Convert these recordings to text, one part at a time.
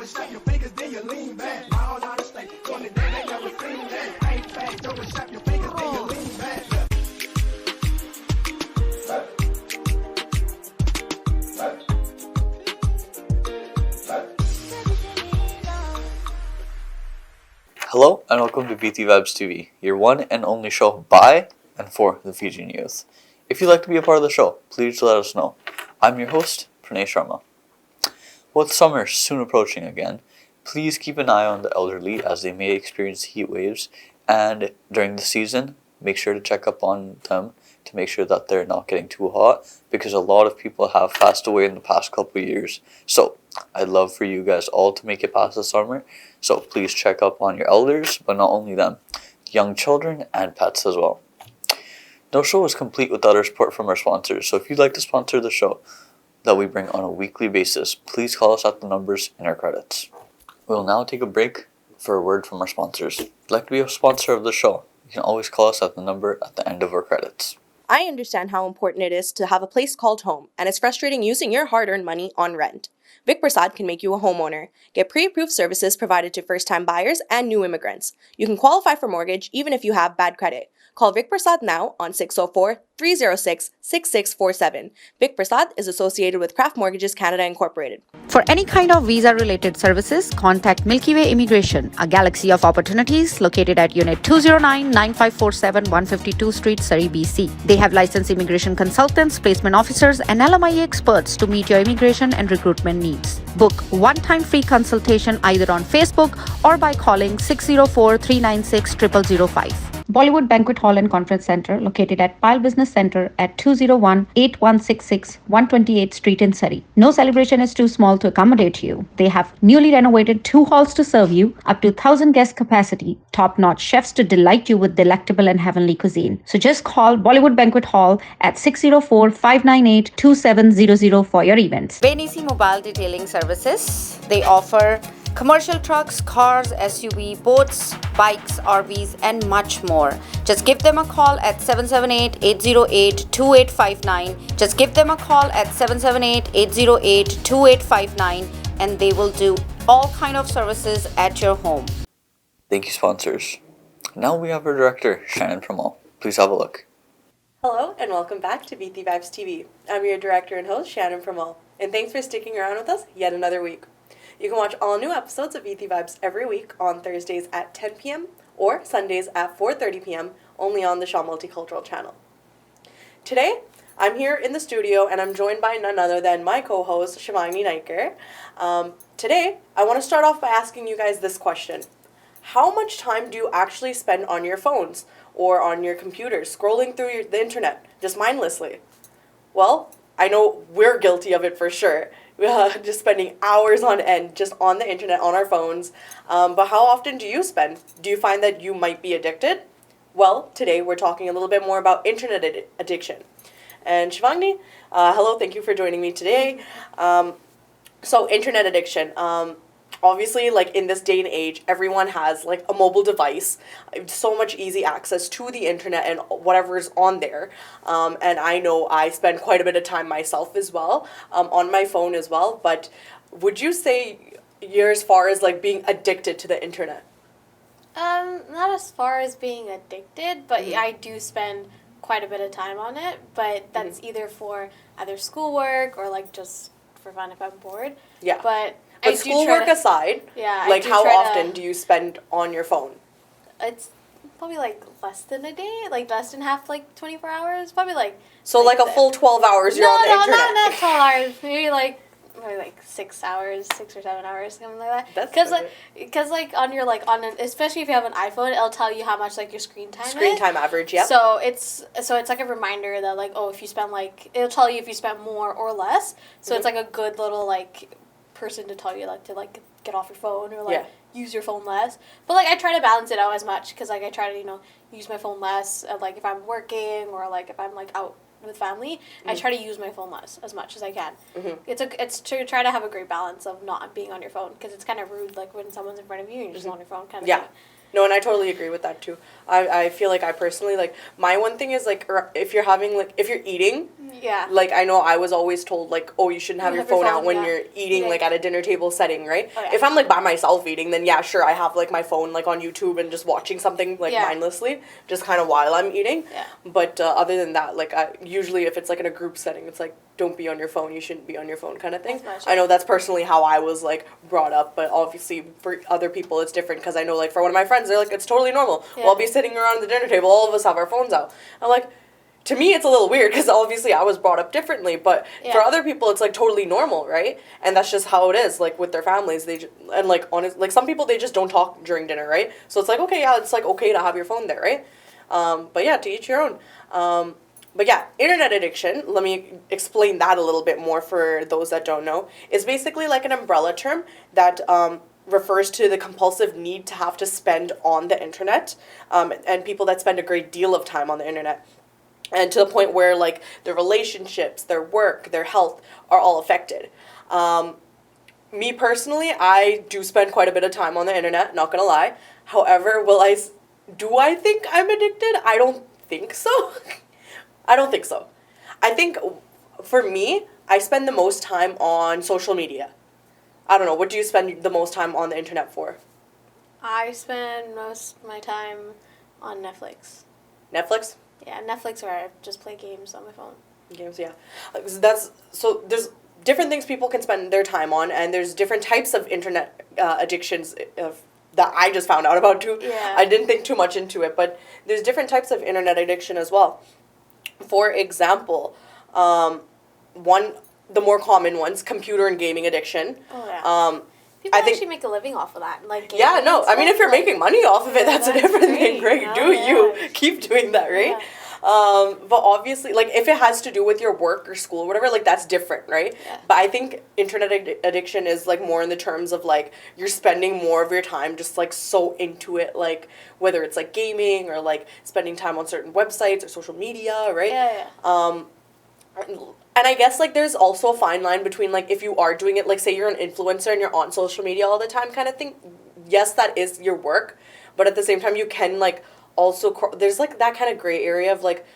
and snap your fingers, then you lean back. Miles out of state, on the day they never seen that. Ain't back, throw and snap your fingers, then you lean back. Hello and welcome to Viti TV, your one and only show by and for the Fijian youth. If you'd like to be a part of the show, please let us know. I'm your host, Pranay Sharma. With summer soon approaching again, please keep an eye on the elderly as they may experience heat waves, and during the season, make sure to check up on them to make sure that they're not getting too hot, because a lot of people have passed away in the past couple of years. So I'd love for you guys all to make it past the summer, so please check up on your elders, but not only them, young children and pets as well. No show is complete without our support from our sponsors, so if you'd like to sponsor the show that we bring on a weekly basis, please call us at the numbers in our credits. We'll now take a break for a word from our sponsors. If you'd like to be a sponsor of the show, you can always call us at the number at the end of our credits. I understand how important it is to have a place called home, and it's frustrating using your hard-earned money on rent. Vic Prasad can make you a homeowner. Get pre-approved services provided to first-time buyers and new immigrants. You can qualify for mortgage even if you have bad credit. Call Vic Prasad now on 604-306-6647. Vic Prasad is associated with Craft Mortgages Canada Incorporated. For any kind of visa-related services, contact Milky Way Immigration, a galaxy of opportunities located at Unit 209-9547 152 Street, Surrey, BC. They have licensed immigration consultants, placement officers, and LMIA experts to meet your immigration and recruitment needs. Book one-time free consultation either on Facebook or by calling 604-396-0005. Bollywood Banquet Hall and Conference Center, located at Pile Business Center at 201-8166 128th Street in Surrey. No celebration is too small to accommodate you. They have newly renovated 2 halls to serve you, up to 1,000 guest capacity, top-notch chefs to delight you with delectable and heavenly cuisine. So just call Bollywood Banquet Hall at 604-598-2700 for your events. Benisi Mobile Detailing Services. They offer commercial trucks, cars, SUV, boats, bikes, RVs, and much more. Just give them a call at 778-808-2859. Just give them a call at 778-808-2859, and they will do all kind of services at your home. Thank you, sponsors. Now we have our director, Shannon Pramal. Please have a look. Hello and welcome back to Viti TV. I'm your director and host, Shannon Pramal, and thanks for sticking around with us yet another week. You can watch all new episodes of Viti Vibes every week on Thursdays at 10 p.m. or Sundays at 4:30 p.m. only on the Shaw Multicultural channel. Today, I'm here in the studio and I'm joined by none other than my co-host, Shivani Naiker. Today, I want to start off by asking you guys this question. How much time do you actually spend on your phones or on your computers, scrolling through the internet, just mindlessly? Well, I know we're guilty of it for sure. Just spending hours on end just on the internet, on our phones. But how often do you spend? Do you find that you might be addicted? Well, today we're talking a little bit more about internet addiction. And Shivani, hello, thank you for joining me today. So internet addiction. Obviously, like in this day and age, everyone has like a mobile device, so much easy access to the internet and whatever's on there. And I know I spend quite a bit of time myself as well, on my phone as well. But would you say you're as far as like being addicted to the internet? Not as far as being addicted, but I do spend quite a bit of time on it. But that's either for either schoolwork or like just for fun if I'm bored. Yeah. But schoolwork aside, like how often do you spend on your phone? It's probably like less than a day, like less than half, like 24 hours, probably like. So like a full 12 hours you're on the internet? No, not 12 hours, maybe like 6 hours, 6 or 7 hours, something like that. That's because on your especially if you have an iPhone, it'll tell you how much like your screen time average, yeah. So it's like a reminder that like, oh, if you spend it'll tell you if you spend more or less. So it's like a good little like person to tell you like to like get off your phone or like use your phone less. But like I try to balance it out as much because like I try to use my phone less. Like if I'm working or like if I'm like out with family, I try to use my phone less as much as I can. It's to try to have a great balance of not being on your phone because it's kind of rude like when someone's in front of you and you're just on your phone kind of thing. No, and I totally agree with that too. I feel like I personally, like, my one thing is, like, if you're having, like, if you're eating, Yeah. like, I know I was always told, like, oh, you shouldn't have your phone out when yeah. you're eating, Yeah. like, at a dinner table setting, right? Oh, yeah. If I'm, like, by myself eating, then yeah, sure, I have, like, my phone, like, on YouTube and just watching something, like, Yeah. mindlessly, just kind of while I'm eating. Yeah. But other than that, like, usually if it's, like, in a group setting, it's, like, don't be on your phone, you shouldn't be on your phone kind of thing. That's much, I know that's personally how I was, like, brought up, but obviously for other people it's different, because I know, like, for one of my friends, they're like, it's totally normal. Yeah. We'll all be sitting around the dinner table, all of us have our phones out. I'm like, to me it's a little weird, because obviously I was brought up differently, but for Yeah. other people it's, like, totally normal, right? And that's just how it is, like, with their families. And, like, honest, like, some people, they just don't talk during dinner, right? So it's like, okay, yeah, it's, like, okay to have your phone there, right? But yeah, to each your own. But yeah, internet addiction, let me explain that a little bit more for those that don't know. It's basically like an umbrella term that refers to the compulsive need to have to spend on the internet, and people that spend a great deal of time on the internet. And to the point where, like, their relationships, their work, their health are all affected. Me personally, I do spend quite a bit of time on the internet, not gonna lie. However, do I think I'm addicted? I don't think so. I don't think so. I think, for me, I spend the most time on social media. I don't know, what do you spend the most time on the internet for? I spend most of my time on Netflix. Netflix? Yeah, Netflix, or I just play games on my phone. Games, yeah. There's different things people can spend their time on, and there's different types of internet addictions that I just found out about too. Yeah. I didn't think too much into it, but there's different types of internet addiction as well. For example, the more common ones, computer and gaming addiction. Oh, yeah. People I think- actually make a living off of that. Like, Yeah, gaming no, and I mean, if stuff, you're like- making money off of it, that's a that's different thing. great. Great, Oh, do you. yeah. Keep doing that, right? Yeah. But obviously, like, if it has to do with your work or school or whatever, like, that's different, right? Yeah. But I think internet addiction is, like, more in the terms of, like, you're spending more of your time just, like, so into it, like, whether it's, like, gaming or, like, spending time on certain websites or social media, right? Yeah. And I guess, like, there's also a fine line between, like, if you are doing it, like, say you're an influencer and you're on social media all the time kind of thing. Yes, that is your work, but at the same time, you can, like, also, there's, like, that kind of gray area of, like,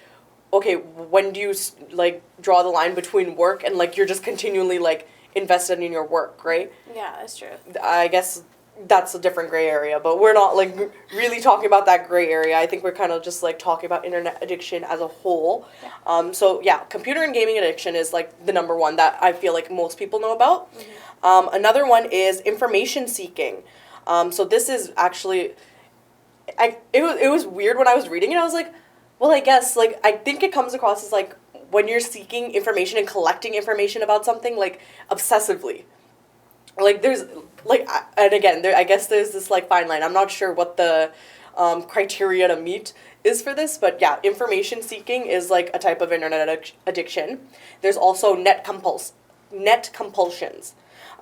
okay, when do you, like, draw the line between work and, like, you're just continually, like, invested in your work, right? Yeah, that's true. I guess that's a different gray area, but we're not, like, really talking about that gray area. I think we're kind of just, like, talking about internet addiction as a whole. Yeah. So yeah, computer and gaming addiction is, like, the number one that I feel like most people know about. Another one is information seeking. So this is actually, it was weird when I was reading it. I was like, well, I guess, like, I think it comes across as, like, when you're seeking information and collecting information about something, like, obsessively. Like, there's, like, and again, I guess there's this, like, fine line. I'm not sure what the criteria to meet is for this, but yeah, information seeking is, like, a type of internet addiction. There's also net compulsions.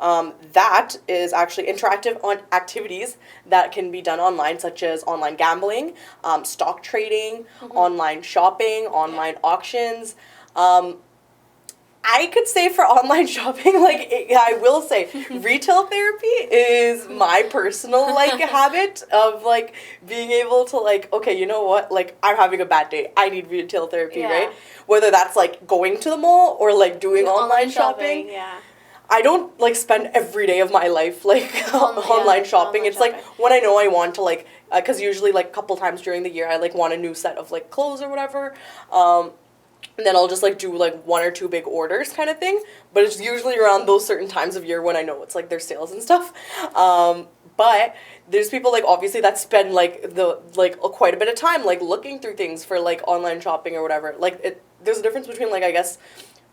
That is actually interactive on activities that can be done online, such as online gambling, stock trading, online shopping, online auctions. I could say for online shopping, like, I will say, retail therapy is my personal, like, habit of, like, being able to, like, okay, you know what, like, I'm having a bad day, I need retail therapy, Yeah. right? Whether that's, like, going to the mall or, like, doing online shopping. Yeah. I don't, like, spend every day of my life, like, online shopping. It's, like, when I know I want to, like, because usually, like, a couple times during the year, I, like, want a new set of, like, clothes or whatever. And then I'll just, like, do, like, one or two big orders kind of thing. But it's usually around those certain times of year when I know it's, like, there's sales and stuff. But there's people, like, obviously that spend, like, quite a bit of time, like, looking through things for, like, online shopping or whatever. Like, there's a difference between, like, I guess,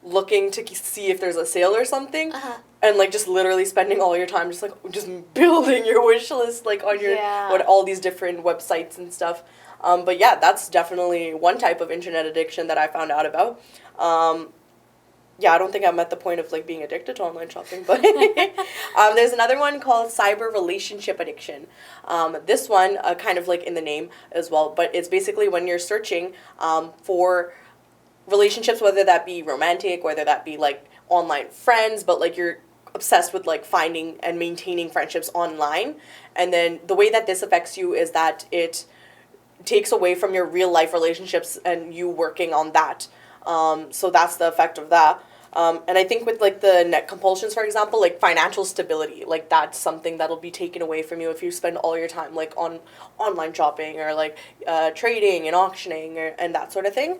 looking to see if there's a sale or something, and, like, just literally spending all your time just, like, just building your wish list, like, on your, all these different websites and stuff. But yeah, that's definitely one type of internet addiction that I found out about. Yeah, I don't think I'm at the point of, like, being addicted to online shopping, but there's another one called cyber relationship addiction. This one, kind of, like, in the name as well, but it's basically when you're searching for relationships, whether that be romantic, whether that be, like, online friends, but, like, you're obsessed with like finding and maintaining friendships online. And then the way that this affects you is that it takes away from your real life relationships and you working on that. So that's the effect of that. And I think with like the net compulsions, for example, like financial stability, like that's something that'll be taken away from you if you spend all your time like on online shopping or like trading and auctioning and that sort of thing.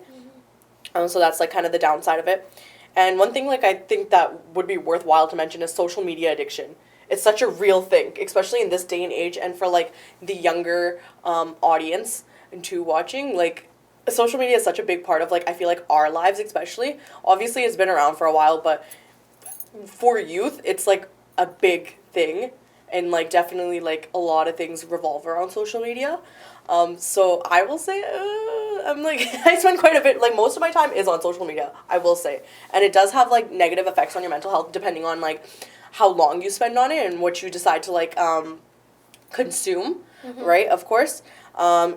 So that's like kind of the downside of it. And one thing like I think that would be worthwhile to mention is social media addiction. It's such a real thing, especially in this day and age, and for like the younger audience into watching. Like social media is such a big part of like I feel like our lives, especially. Obviously, it's been around for a while, but for youth, it's like a big thing, and like definitely like a lot of things revolve around social media. So I will say, I'm like, I spend quite a bit, like most of my time is on social media, I will say. And it does have like negative effects on your mental health depending on like how long you spend on it and what you decide to like consume, right? Of course. And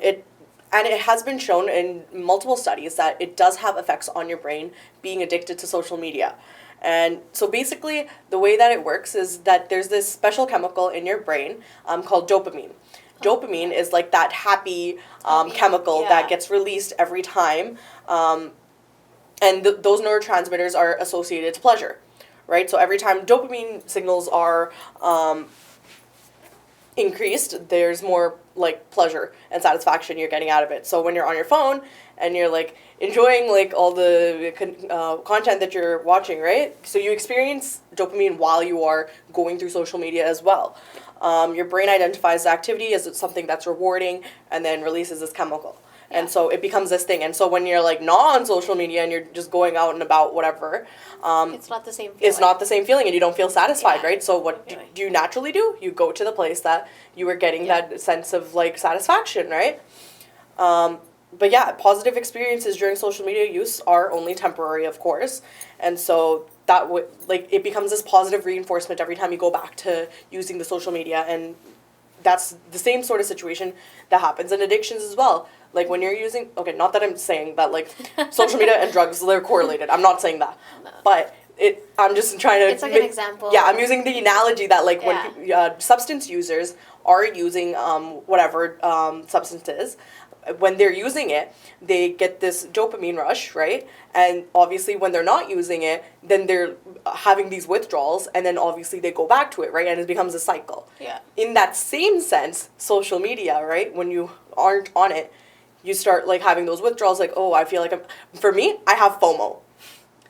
it has been shown in multiple studies that it does have effects on your brain being addicted to social media. And so basically, the way that it works is that there's this special chemical in your brain called dopamine. Dopamine is like that happy chemical that gets released every time. And those neurotransmitters are associated to pleasure, right? So every time dopamine signals are increased, there's more like pleasure and satisfaction you're getting out of it. So when you're on your phone and you're like enjoying like all the content that you're watching, right? So you experience dopamine while you are going through social media as well. Your brain identifies the activity as something that's rewarding and then releases this chemical. And so it becomes this thing. And so when you're like not on social media and you're just going out and about whatever, it's not the same feeling. It's not the same feeling and you don't feel satisfied, right? So what do you naturally do? You go to the place that you were getting that sense of like satisfaction, right? But yeah, positive experiences during social media use are only temporary, of course. And so that would like it becomes this positive reinforcement every time you go back to using the social media, and that's the same sort of situation that happens in addictions as well. Like when you're using, okay, not that I'm saying that like social media and drugs, they're correlated. I'm not saying that. No. But I'm just trying to... It's like an example. Yeah, I'm using the analogy that like when substance users are using whatever substances, when they're using it, they get this dopamine rush, right? And obviously when they're not using it, then they're having these withdrawals, and then obviously they go back to it, right? And it becomes a cycle. Yeah. In that same sense, social media, right? When you aren't on it, you start like having those withdrawals, like, oh, I feel like for me, I have FOMO.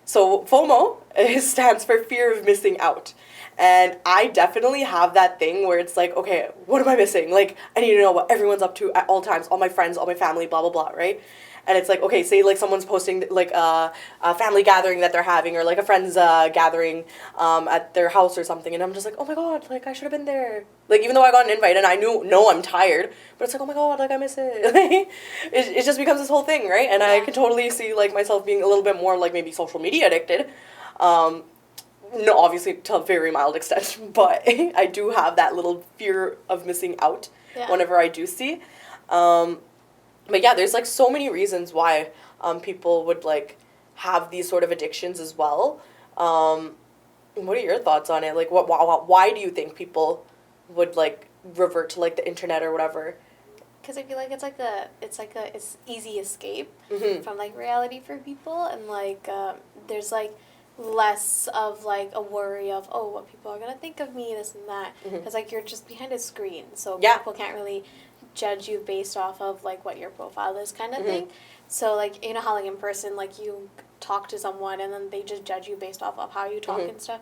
So FOMO stands for fear of missing out. And I definitely have that thing where it's like, okay, what am I missing? Like, I need to know what everyone's up to at all times, all my friends, all my family, blah, blah, blah, right? And it's like, okay, say like someone's posting like a family gathering that they're having, or like a friend's gathering at their house or something, and I'm just like, oh my god, like I should have been there. Like even though I got an invite and I know I'm tired, but it's like, oh my god, like I miss it. it just becomes this whole thing, right? And I can totally see like myself being a little bit more like maybe social media addicted. No, obviously to a very mild extent, but I do have that little fear of missing out whenever I do see. But yeah, there's like so many reasons why people would like have these sort of addictions as well. What are your thoughts on it? Like, why do you think people would like revert to like the internet or whatever? Because I feel like it's easy escape from like reality for people, and like there's like less of like a worry of, oh, what people are gonna think of me, this and that, because like you're just behind a screen, so people can't really judge you based off of like what your profile is, kind of thing. So like, you know how like in person, like you talk to someone and then they just judge you based off of how you talk and stuff.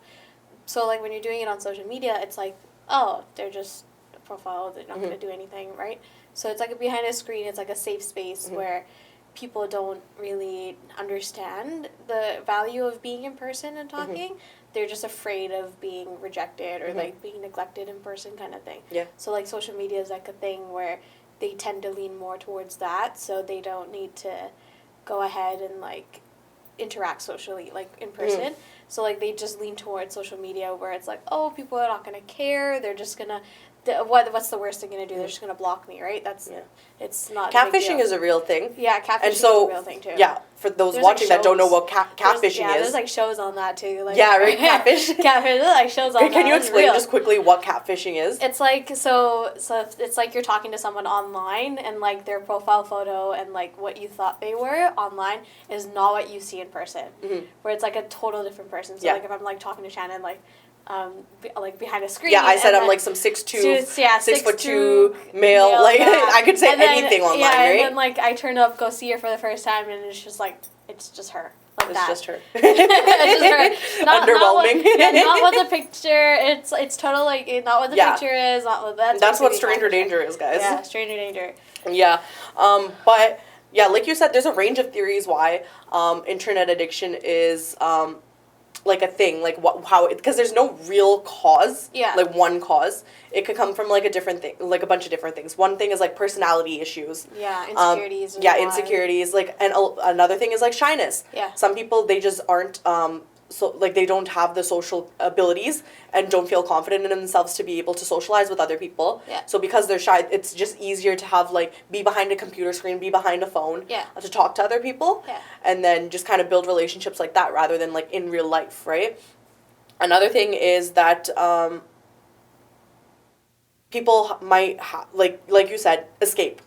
So like when you're doing it on social media, it's like, oh, they're just a profile, they're not gonna do anything, right? So it's like behind a screen, it's like a safe space where people don't really understand the value of being in person and talking. They're just afraid of being rejected or like being neglected in person, kind of thing. Yeah. So like social media is like a thing where they tend to lean more towards that, so they don't need to go ahead and like interact socially like in person. So like they just lean towards social media where it's like, oh, people are not gonna care. They're what's the worst thing gonna do? They're just gonna block me, right? That's it's not. Catfishing is a real thing. Yeah, catfishing and so, is a real thing too. Yeah, for those There's, watching like, that don't know shows. what catfishing is. There's like shows on that too. Like, yeah, right. Catfish. Catfish. There's like shows on that. Can you It's explain real. just quickly what catfishing is? It's like so it's like you're talking to someone online and like their profile photo and like what you thought they were online is not what you see in person. Mm-hmm. Where it's like a total different person. So Yeah. like if I'm like talking to Shannon like behind a screen. Yeah, I said and I'm then- like some 6'2", 6'2" male. Like yeah. I could say And then- anything online, yeah, right? and then like I turn up, go see her for the first time, and it's just like it's just her. Like It's that. just her. It's just her. Underwhelming. Not what the picture. It's total like not what the picture is. Not what That's what basically stranger catfishing. danger is, guys. Yeah, stranger danger. Yeah. But yeah, like you said, there's a range of theories why internet addiction is like a thing, like how because there's no real cause. Yeah. Like one cause. It could come from like a different thing, like a bunch of different things. One thing is like personality issues. Yeah, insecurities. Yeah, insecurities. Like, and another thing is like shyness. Yeah. Some people, they just aren't so like they don't have the social abilities and don't feel confident in themselves to be able to socialize with other people. Yeah. So because they're shy, it's just easier to have like be behind a computer screen, be behind a phone. Yeah. To talk to other people. Yeah. And then just kind of build relationships like that rather than like in real life, right? Another thing is that people might like you said, escape.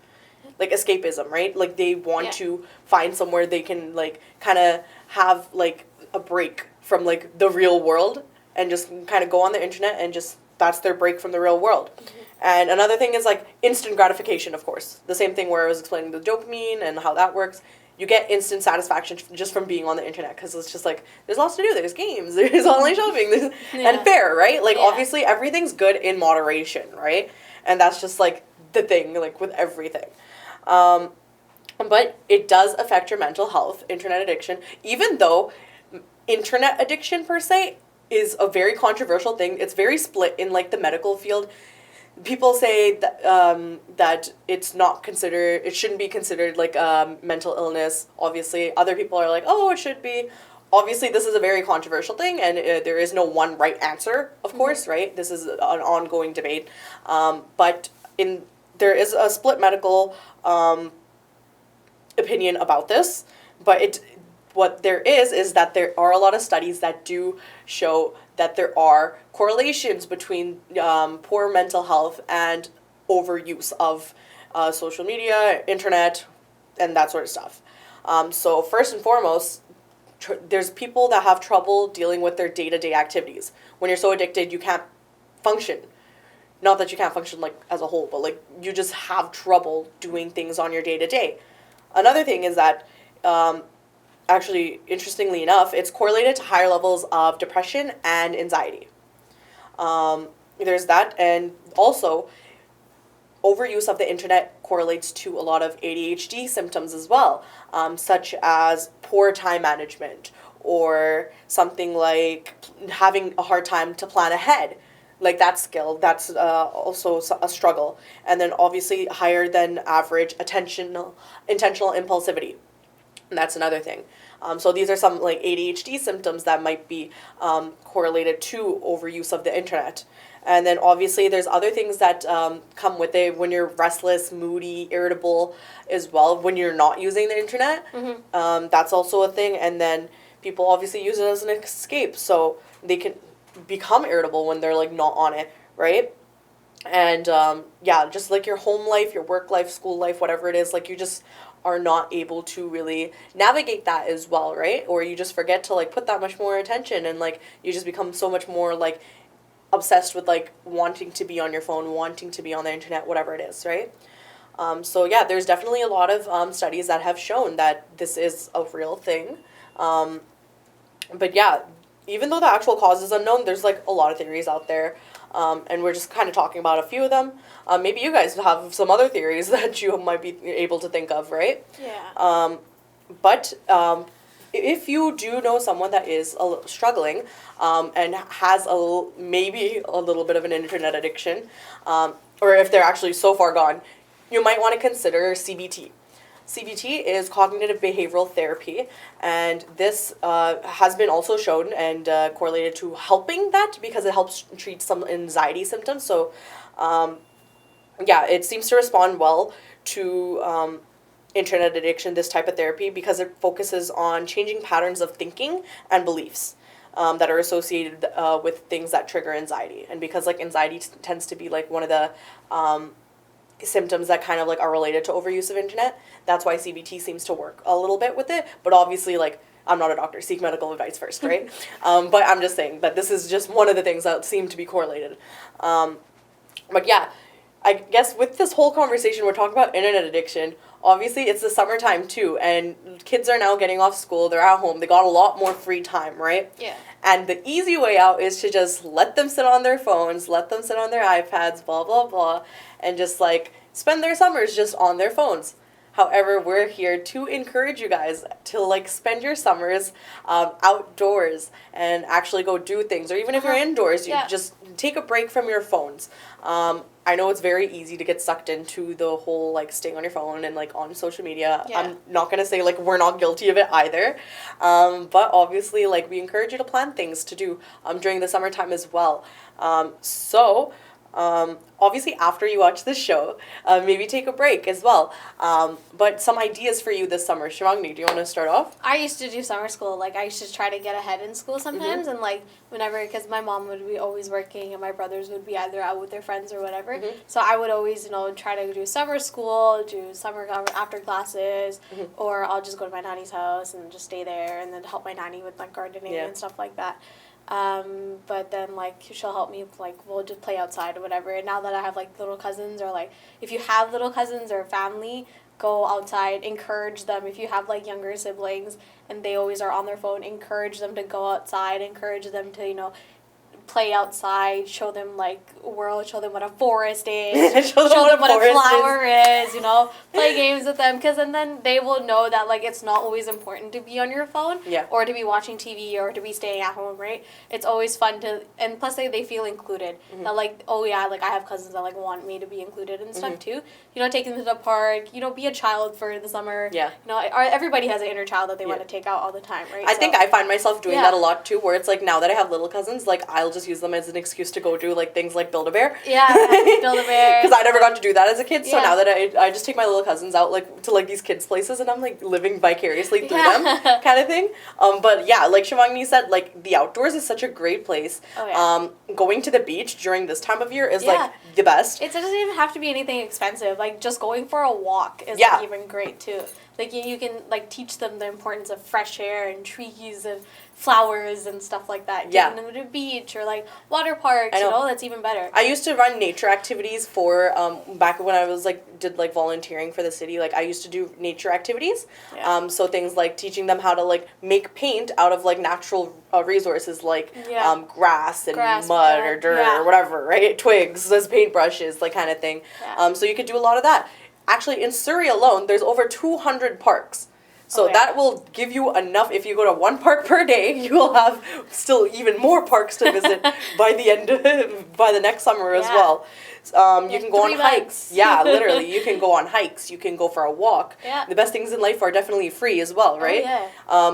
Like escapism, right? Like they want to find somewhere they can like kind of have like a break from like the real world and just kind of go on the internet and just that's their break from the real world. Mm-hmm. And another thing is like instant gratification, of course. The same thing where I was explaining the dopamine and how that works. You get instant satisfaction just from being on the internet because it's just like there's lots to do. There's games, there's online shopping, and fair, right? Like obviously everything's good in moderation, right? And that's just like the thing, like with everything. But it does affect your mental health, internet addiction, even though internet addiction per se is a very controversial thing. It's very split in like the medical field. People say that that it's not considered, it shouldn't be considered like mental illness. Obviously, other people are like, oh, it should be. Obviously, this is a very controversial thing, and there is no one right answer. Of course, right? This is an ongoing debate, but there is a split medical opinion about this. But what there is that there are a lot of studies that do show that there are correlations between poor mental health and overuse of social media, internet, and that sort of stuff. So first and foremost, there's people that have trouble dealing with their day-to-day activities. When you're so addicted, you can't function. Not that you can't function like as a whole, but like you just have trouble doing things on your day-to-day. Another thing is that actually, interestingly enough, it's correlated to higher levels of depression and anxiety. There's that, and also overuse of the internet correlates to a lot of ADHD symptoms as well, such as poor time management or something like having a hard time to plan ahead. Like that skill, that's also a struggle. And then obviously higher than average intentional impulsivity. And that's another thing. So these are some like ADHD symptoms that might be correlated to overuse of the internet. And then obviously there's other things that come with it when you're restless, moody, irritable as well when you're not using the internet. Mm-hmm. That's also a thing. And then people obviously use it as an escape. So they can become irritable when they're like not on it, right? And yeah, just like your home life, your work life, school life, whatever it is, like you just are not able to really navigate that as well, right? Or you just forget to like put that much more attention and like you just become so much more like obsessed with like wanting to be on your phone, wanting to be on the internet, whatever it is, right? So yeah, there's definitely a lot of studies that have shown that this is a real thing. But yeah, even though the actual cause is unknown, there's like a lot of theories out there. And we're just kind of talking about a few of them. Maybe you guys have some other theories that you might be able to think of, right? Yeah. But if you do know someone that is struggling and has maybe a little bit of an internet addiction, or if they're actually so far gone, you might want to consider CBT. CBT is cognitive behavioral therapy, and this has been also shown and correlated to helping that because it helps treat some anxiety symptoms. So Yeah, it seems to respond well to internet addiction, this type of therapy, because it focuses on changing patterns of thinking and beliefs that are associated with things that trigger anxiety. And because like anxiety tends to be like one of the symptoms that kind of like are related to overuse of internet, that's why CBT seems to work a little bit with it. But obviously, like, I'm not a doctor, seek medical advice first, right? But I'm just saying that this is just one of the things that seem to be correlated. But yeah, I guess with this whole conversation, we're talking about internet addiction. Obviously, it's the summertime too, and kids are now getting off school, they're at home, they got a lot more free time, right? Yeah. And the easy way out is to just let them sit on their phones, let them sit on their iPads, blah, blah, blah, and just like spend their summers just on their phones. However, we're here to encourage you guys to like spend your summers outdoors and actually go do things. Or even if you're indoors, you just take a break from your phones. I know it's very easy to get sucked into the whole like staying on your phone and like on social media. Yeah. I'm not gonna say like we're not guilty of it either, but obviously like we encourage you to plan things to do during the summertime as well. Obviously after you watch this show, maybe take a break as well. But some ideas for you this summer. Shivangni, do you want to start off? I used to do summer school. Like, I used to try to get ahead in school sometimes. And, like, whenever, because my mom would be always working and my brothers would be either out with their friends or whatever. So I would always, try to do summer school, do summer after classes, or I'll just go to my nanny's house and just stay there and then help my nanny with, like, gardening and stuff like that. But then, like, she'll help me, like, we'll just play outside or whatever. And now that I have, like, little cousins, or, like, if you have little cousins or family, go outside, encourage them. If you have, like, younger siblings and they always are on their phone, encourage them to go outside, encourage them to, play outside, show them like world, show them what a forest is, show them what a flower is, play games with them, because and then they will know that like it's not always important to be on your phone or to be watching TV or to be staying at home, right? It's always fun to, and plus they feel included. That like, oh yeah, like I have cousins that like want me to be included and stuff too. Take them to the park, be a child for the summer. Yeah. Everybody has an inner child that they want to take out all the time, right? I think I find myself doing that a lot too, where it's like now that I have little cousins, like I'll just use them as an excuse to go do like things like Build-A-Bear. Yeah, Build-A-Bear. Because I never got to do that as a kid, so now that I just take my little cousins out like to like these kids' places and I'm like living vicariously through them kind of thing. But yeah, like Shivangni said, like the outdoors is such a great place. Going to the beach during this time of year is like the best. It doesn't even have to be anything expensive. Like just going for a walk is like even great too. Like you can like teach them the importance of fresh air and trees and flowers and stuff like that. Taking them to the beach or like water parks, that's even better. I used to run nature activities for back when I was like did like volunteering for the city. Like I used to do nature activities. So things like teaching them how to like make paint out of like natural resources like grass and mud or dirt or whatever, right? Twigs as paintbrushes, like kind of thing. So you could do a lot of that. Actually, in Surrey alone, there's over 200 parks. So that will give you enough. If you go to one park per day, you will have still even more parks to visit by the next summer as well. You can go on hikes. Yeah, literally. You can go on hikes. You can go for a walk. Yeah. The best things in life are definitely free as well, right?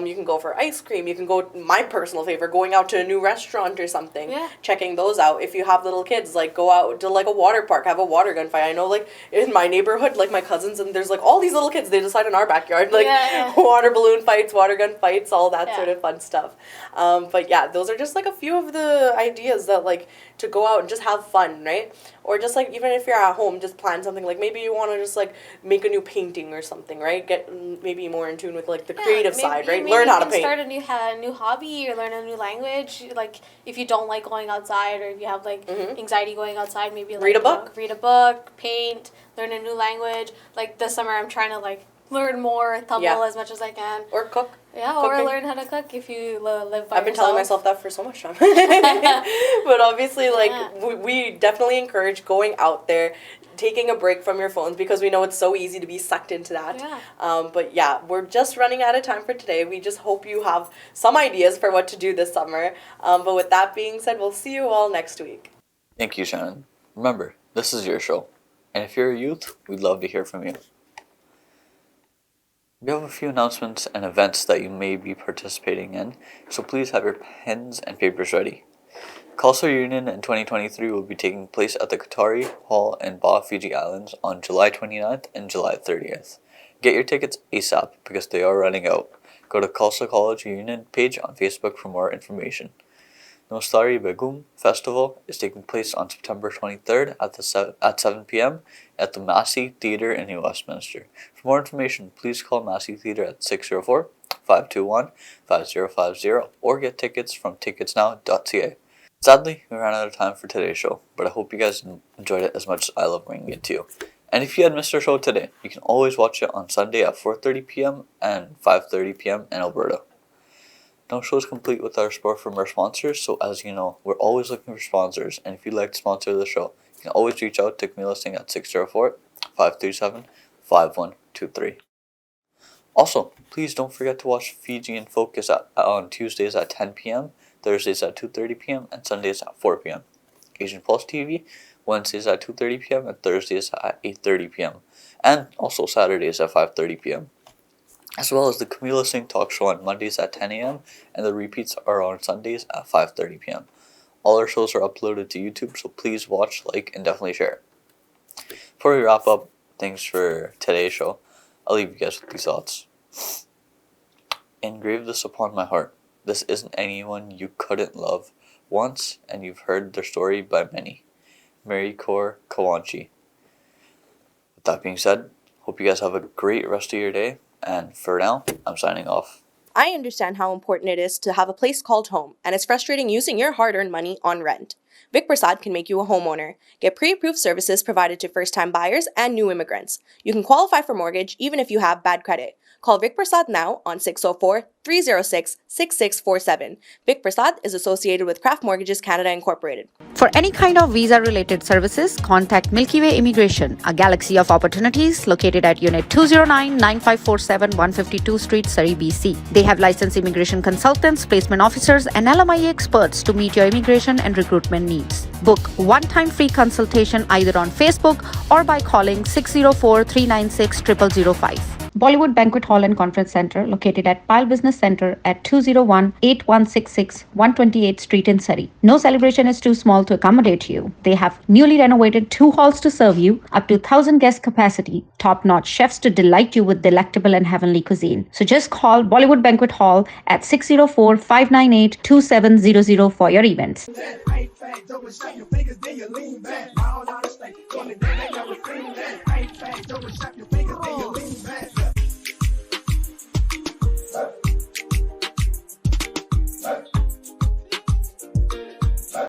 You can go for ice cream. You can go, my personal favorite, going out to a new restaurant or something. Checking those out. If you have little kids, like go out to like a water park, have a water gun fight. I know like in my neighborhood, like my cousins, and there's like all these little kids, they decide in our backyard, like water balloon fights, water gun fights, all that sort of fun stuff. But yeah, those are just like a few of the ideas that like to go out and just have fun, right? Or just like even if you're at home, just plan something like maybe you want to just like make a new painting or something, right? Get maybe more in tune with like the creative side, right? Learn how to paint. Start a new hobby or learn a new language. Like if you don't like going outside or if you have like anxiety going outside, maybe like, read a book, paint, learn a new language. Like this summer, I'm trying to like learn more Tamil as much as I can. Or cook. Yeah, cooking. Or learn how to cook if you live by yourself. I've been telling myself that for so much time. But obviously, like, we definitely encourage going out there, taking a break from your phones, because we know it's so easy to be sucked into that. But yeah, we're just running out of time for today. We just hope you have some ideas for what to do this summer. But with that being said, we'll see you all next week. Thank you, Shannon. Remember, this is your show. And if you're a youth, we'd love to hear from you. We have a few announcements and events that you may be participating in, so please have your pens and papers ready. Cultural Reunion in 2023 will be taking place at the Qatari Hall in Ba, Fiji Islands on July 29th and July 30th. Get your tickets ASAP because they are running out. Go to Khalsa College Reunion page on Facebook for more information. Nostari Begum Festival is taking place on September 23rd at 7 p.m. at the Massey Theatre in New Westminster. For more information, please call Massey Theatre at 604-521-5050 or get tickets from ticketsnow.ca. Sadly, we ran out of time for today's show, but I hope you guys enjoyed it as much as I love bringing it to you. And if you had missed our show today, you can always watch it on Sunday at 4:30 p.m. and 5:30 p.m. in Alberta. No show is complete with our support from our sponsors, so as you know, we're always looking for sponsors, and if you'd like to sponsor the show, you can always reach out to Camille Singh at 604-537-5123. Also, please don't forget to watch Fiji in Focus on Tuesdays at 10 p.m., Thursdays at 2:30 p.m., and Sundays at 4 p.m. Asian Pulse TV, Wednesdays at 2:30 p.m. and Thursdays at 8:30 p.m. and also Saturdays at 5:30 p.m. as well as the Camila Singh Talk Show on Mondays at 10 a.m. and the repeats are on Sundays at 5:30 p.m. All our shows are uploaded to YouTube, so please watch, like, and definitely share. Before we wrap up things for today's show, I'll leave you guys with these thoughts. Engrave this upon my heart. This isn't anyone you couldn't love once, and you've heard their story by many. Mary Kaur Kawanchi. With that being said, hope you guys have a great rest of your day, and for now, I'm signing off. I understand how important it is to have a place called home, and it's frustrating using your hard-earned money on rent. Vic Prasad can make you a homeowner. Get pre-approved services provided to first-time buyers and new immigrants. You can qualify for mortgage even if you have bad credit. Call Vic Prasad now on 604-306-6647. Vic Prasad is associated with Craft Mortgages Canada Incorporated. For any kind of visa-related services, contact Milky Way Immigration, a galaxy of opportunities located at Unit 209-9547 152 Street, Surrey, BC. They have licensed immigration consultants, placement officers, and LMIA experts to meet your immigration and recruitment needs. Book one-time free consultation either on Facebook or by calling 604-396-0005. Bollywood Banquet Hall and Conference Center located at Pile Business Center at 201-8166 128th Street in Surrey. No celebration is too small to accommodate you. They have newly renovated 2 halls to serve you, up to 1,000 guest capacity, top-notch chefs to delight you with delectable and heavenly cuisine. So just call Bollywood Banquet Hall at 604-598-2700 for your events. Ain't fat, double shot your fingers, then you lean back. All out of state, 20 days, they never seen that. Ain't fat, double shot your fingers, then you lean back.